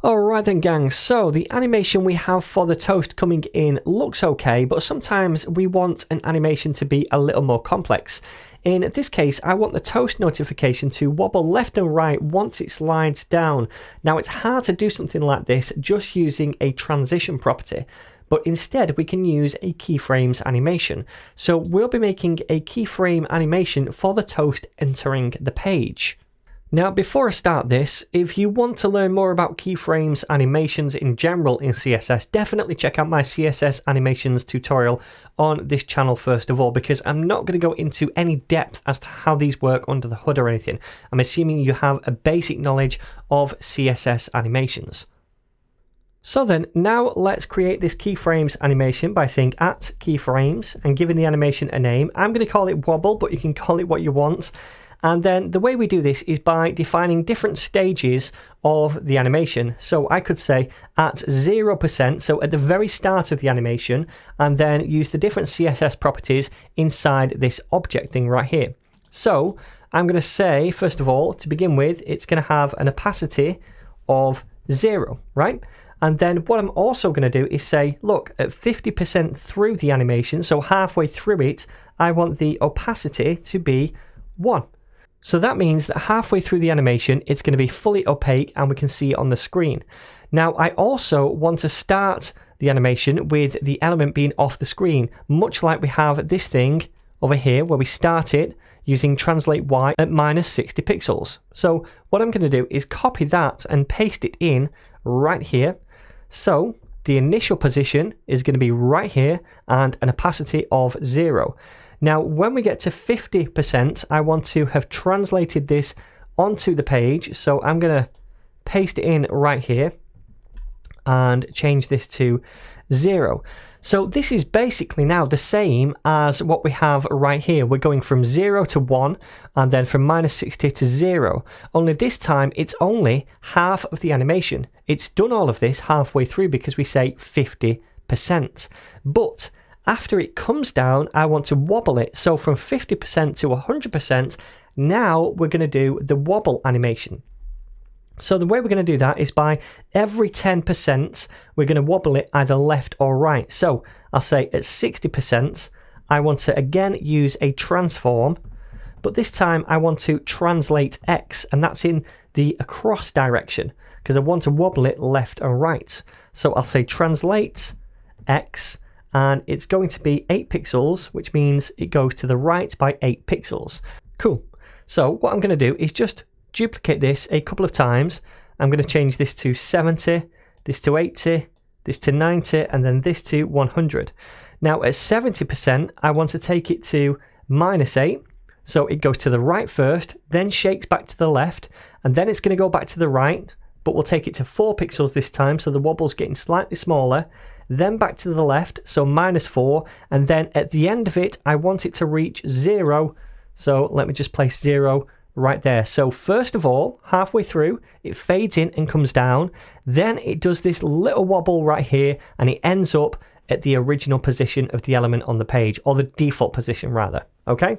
Alright then gang, so the animation we have for the toast coming in looks okay, but sometimes we want an animation to be a little more complex. In this case, I want the toast notification to wobble left and right once it slides down. Now it's hard to do something like this just using a transition property, but instead we can use a keyframes animation. So we'll be making a keyframe animation for the toast entering the page. Now, before I start this, if you want to learn more about keyframes animations in general in CSS, definitely check out my CSS animations tutorial on this channel first of all, because I'm not going to go into any depth as to how these work under the hood or anything. I'm assuming you have a basic knowledge of CSS animations. So then, now let's create this keyframes animation by saying @keyframes and giving the animation a name. I'm going to call it wobble, but you can call it what you want. And then the way we do this is by defining different stages of the animation. So I could say at 0%, so at the very start of the animation, and then use the different CSS properties inside this object thing right here. So I'm going to say, first of all, to begin with, it's going to have an opacity of 0, right? And then what I'm also going to do is say, look, at 50% through the animation, so halfway through it, I want the opacity to be 1. So that means that halfway through the animation, it's going to be fully opaque and we can see it on the screen. Now, I also want to start the animation with the element being off the screen, much like we have this thing over here where we start it using translate Y at -60 pixels. So what I'm going to do is copy that and paste it in right here. So the initial position is going to be right here and an opacity of 0. Now, when we get to 50%, I want to have translated this onto the page. So I'm going to paste it in right here and change this to 0. So this is basically now the same as what we have right here. We're going from 0 to 1 and then from -60 to 0. Only this time it's only half of the animation. It's done all of this halfway through because we say 50%. But after it comes down, I want to wobble it. So from 50% to 100%, now we're going to do the wobble animation. So the way we're going to do that is by every 10%, we're going to wobble it either left or right. So I'll say at 60%, I want to again use a transform, but this time I want to translate X, and that's in the across direction because I want to wobble it left and right. So I'll say translate X, and it's going to be 8 pixels, which means it goes to the right by 8 pixels. Cool. So what I'm going to do is just duplicate this a couple of times. I'm going to change this to 70, this to 80, this to 90, and then this to 100. Now at 70%, I want to take it to -8. So it goes to the right first, then shakes back to the left, and then it's going to go back to the right, but we'll take it to 4 pixels this time, so the wobble's getting slightly smaller. Then back to the left, so -4, and then at the end of it, I want it to reach 0. So let me just place 0 right there. So first of all, halfway through, it fades in and comes down. Then it does this little wobble right here, and it ends up at the original position of the element on the page, or the default position rather, okay?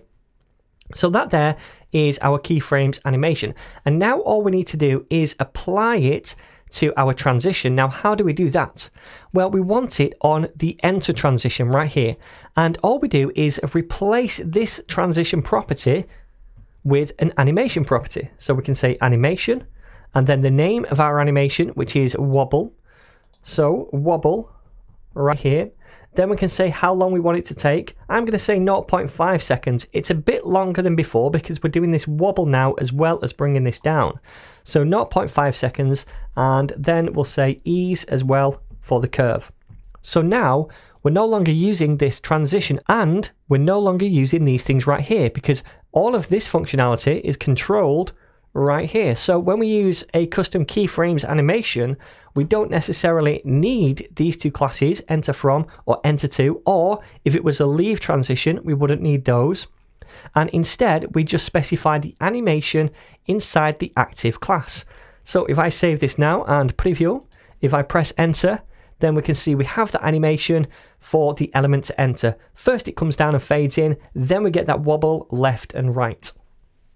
So that there is our keyframes animation. And now all we need to do is apply it to our transition. Now, how do we do that? Well, we want it on the enter transition right here. And all we do is replace this transition property with an animation property. So we can say animation, and then the name of our animation, which is wobble. So wobble right here. Then we can say how long we want it to take. I'm going to say 0.5 seconds. It's a bit longer than before because we're doing this wobble now as well as bringing this down. So 0.5 seconds, and then we'll say ease as well for the curve. So now we're no longer using this transition, and we're no longer using these things right here because all of this functionality is controlled right here. So when we use a custom keyframes animation, we don't necessarily need these two classes, enter from or enter to, or if it was a leave transition, we wouldn't need those. And instead, we just specify the animation inside the active class. So if I save this now and preview, if I press enter, then we can see we have the animation for the element to enter. First it comes down and fades in, then we get that wobble left and right.